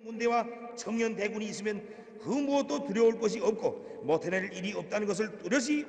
군대와 청년 대군이 있으면 그 무엇도 두려울 것이 없고 못해낼 일이 없다는 것을 뚜렷이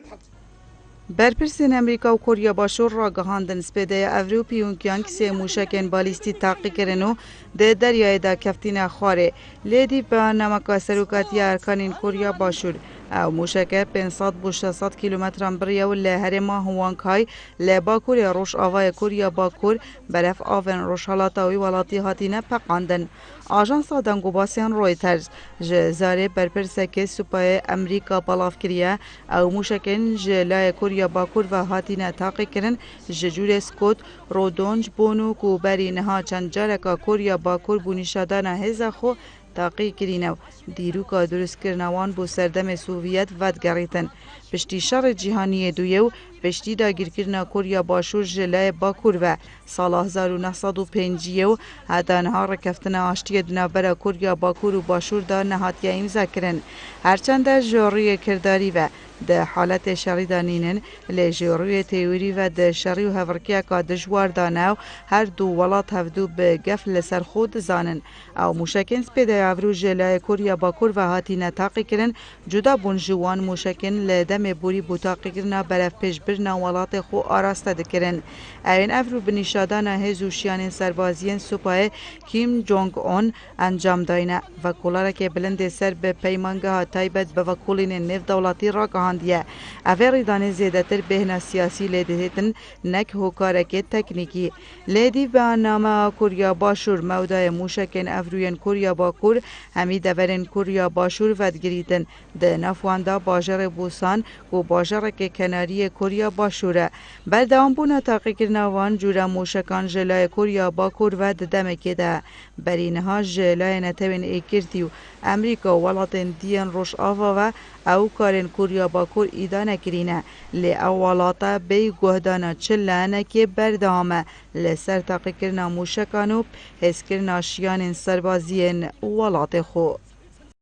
برپرسین امریکا و کوریا باشور را گهاندن سپیده اوروپیون کیان کسی موشکین بالیستی تاقی کرنو ده دریای دا کفتین خواره لیدی به نمکا سروکاتی ارکانین کوریا باشور او موشکه 500 بو 600 کیلومتران بریو لهرما هوانکای لباکور روش آوای کوریا باکور برف آون روش حالاتاوی ولاتی هاتینه پقاندن آژانسا دنگوباسیان رویترز جزاره برپرسک سوپای امریکا بالاف کریه او موشکین جلای کوریا باکور و هاتینه تاقی کرن ججور سکوت رودونج بونو کوبری نها چند جارکا کوریا باکور بونیشادان هزا خو تاقی کرینو دیروکا درست کرنوان بو سردم سوویت ودگریتن پشتی شر جهانی دویو پشتی داگیر کرنا کوریا باشور جلای باکور و سال 1905 هدانها رکفتن آشتی دنابر کوریا باکور و باشور دا نهاتیا امضا کرن هرچند جوری کرداری و ده حالت شریدانینن لجوری تیوری و ده شری و هفرکیا که دجوار داناو هر دو ولات هفدو به گفل سر خود زانن او موشکن سپیده افرو جلای کوریا باکور و هاتی نتاقی کرن جدا بون جوان موشکن لدم بوری بوتاقی کرنا برف پیش برنا ولات خو آراسته دکرن این افرو بنیشادان هزوشیان سربازین سوپای کیم جونگ اون انجام داینه و کولاره که بلند سر به پیمانگه ها تایبت به وکولین نف دولتی را گهاندیه اوه دانه زیدتر بهنا سیاسی لیدهتن نک هوکارک تکنیکی لیدی به نامه کوریا باشور مودای موشکن افروین کوریا باکور همی دورن کوریا باشور ودگریتن ده نفواندا باجر بوسان و باجر که کناری کوریا باشوره بردام بونا تاقی کرنوان جورا موشکان جلای کوریا باکور و دمکه ده برینها جلای نتوین ایکرتیو امریکا ولاتن دیان روش آوا و او کارن کوریا باکور ایدانه کرینه لی اولاتا بی گهدانا چلانه که بردامه لسر تاقی کرنا موشکانو حس کرنا شیان سربازین ولات خو